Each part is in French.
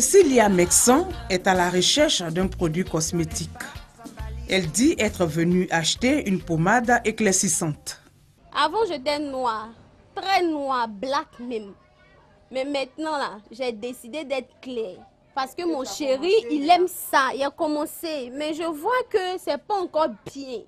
Cécilia Mexon est à la recherche d'un produit cosmétique. Elle dit être venue acheter une pommade éclaircissante. Avant, j'étais noire, très noire, black même. Mais maintenant, là, j'ai décidé d'être claire. Parce que mon chéri, il aime ça. Il a commencé. Mais je vois que c'est pas encore bien.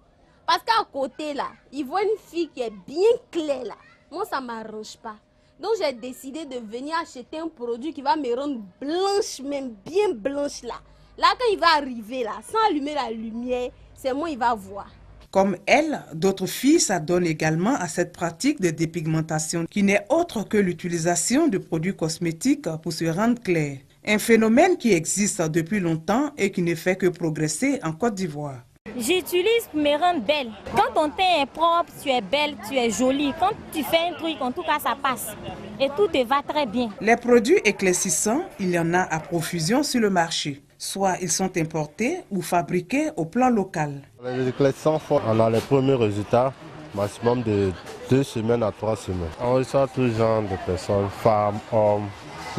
Parce qu'à côté, là, il voit une fille qui est bien claire, là. Moi, ça ne m'arrange pas. Donc, j'ai décidé de venir acheter un produit qui va me rendre blanche, même bien blanche, là. Là, quand il va arriver, là, sans allumer la lumière, c'est moi, il va voir. Comme elle, d'autres filles s'adonnent également à cette pratique de dépigmentation qui n'est autre que l'utilisation de produits cosmétiques pour se rendre clair. Un phénomène qui existe depuis longtemps et qui ne fait que progresser en Côte d'Ivoire. J'utilise pour me rendre belle. Quand ton teint est propre, tu es belle, tu es jolie. Quand tu fais un truc, en tout cas, ça passe. Et tout te va très bien. Les produits éclaircissants, il y en a à profusion sur le marché. Soit ils sont importés ou fabriqués au plan local. Les éclaircissants, on a les premiers résultats, maximum de 2 semaines à 3 semaines. On reçoit tout genre de personnes, femmes, hommes.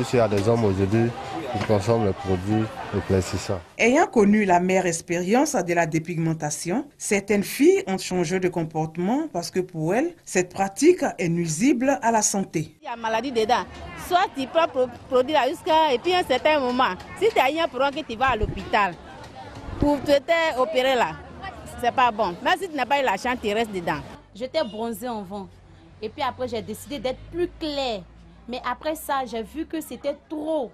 S'il y a des hommes aujourd'hui qui consomment les produits éclaircissants. Ayant connu la mère expérience de la dépigmentation, certaines filles ont changé de comportement parce que pour elles, cette pratique est nuisible à la santé. Il y a maladie dedans. Soit tu prends le produit jusqu'à et puis à un certain moment, si tu as un problème que tu vas à l'hôpital pour te faire opérer là, c'est pas bon. Même si tu n'as pas eu la chance, tu restes dedans. J'étais bronzée avant. Et puis après, j'ai décidé d'être plus claire. Mais après ça, j'ai vu que c'était trop.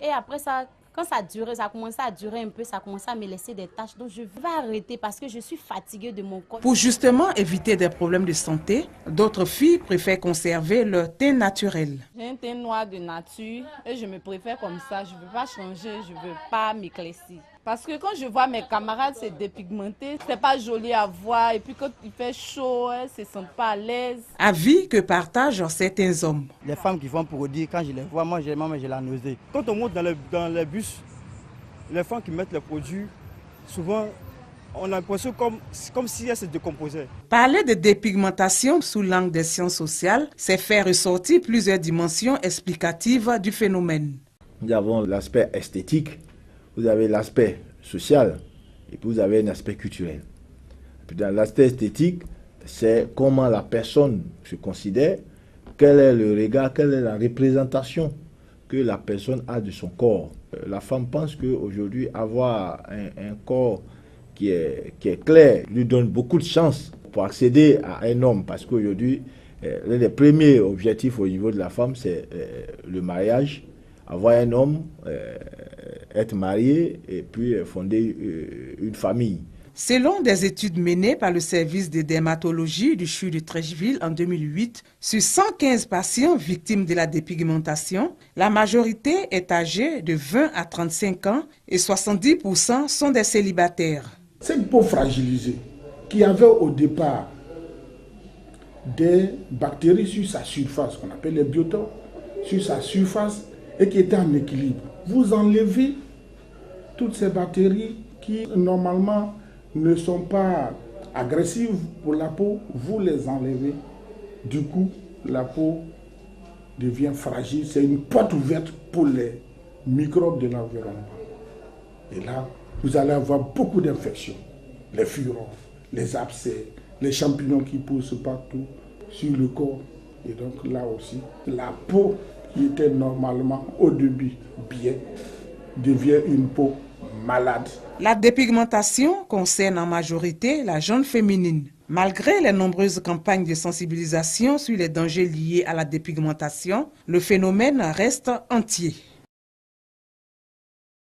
Et après ça, quand ça a duré, ça a commencé à durer un peu, ça a commencé à me laisser des taches. Donc je vais arrêter parce que je suis fatiguée de mon corps. Pour justement éviter des problèmes de santé, d'autres filles préfèrent conserver leur teint naturel. J'ai un teint noir de nature et je me préfère comme ça. Je ne veux pas changer, je ne veux pas m'éclaircir. Parce que quand je vois mes camarades se dépigmenter, c'est pas joli à voir. Et puis quand il fait chaud, elles ne se sentent pas à l'aise. Avis que partagent certains hommes. Les femmes qui font produit, quand je les vois, moi j'ai la nausée. Quand on monte dans les bus, les femmes qui mettent les produits, souvent on a l'impression comme si elles se décomposaient. Parler de dépigmentation sous l'angle des sciences sociales, c'est faire ressortir plusieurs dimensions explicatives du phénomène. Nous avons l'aspect esthétique. Vous avez l'aspect social et puis vous avez un aspect culturel. Et puis dans l'aspect esthétique, c'est comment la personne se considère, quel est le regard, quelle est la représentation que la personne a de son corps. La femme pense qu'aujourd'hui, avoir un corps qui est clair lui donne beaucoup de chance pour accéder à un homme. Parce qu'aujourd'hui, l'un des premiers objectifs au niveau de la femme, c'est le mariage. Avoir un homme, être marié et puis fonder une famille. Selon des études menées par le service de dermatologie du CHU de Treichville en 2008, sur 115 patients victimes de la dépigmentation, la majorité est âgée de 20 à 35 ans et 70% sont des célibataires. Cette peau fragilisée qui avait au départ des bactéries sur sa surface, qu'on appelle les biotopes, sur sa surface, et qui était en équilibre. Vous enlevez toutes ces bactéries qui normalement ne sont pas agressives pour la peau, vous les enlevez. Du coup, la peau devient fragile. C'est une porte ouverte pour les microbes de l'environnement. Et là, vous allez avoir beaucoup d'infections. Les furons, les abcès, les champignons qui poussent partout sur le corps. Et donc là aussi, la peau qui était normalement au début bien, devient une peau malade. La dépigmentation concerne en majorité la jeune féminine. Malgré les nombreuses campagnes de sensibilisation sur les dangers liés à la dépigmentation, le phénomène reste entier.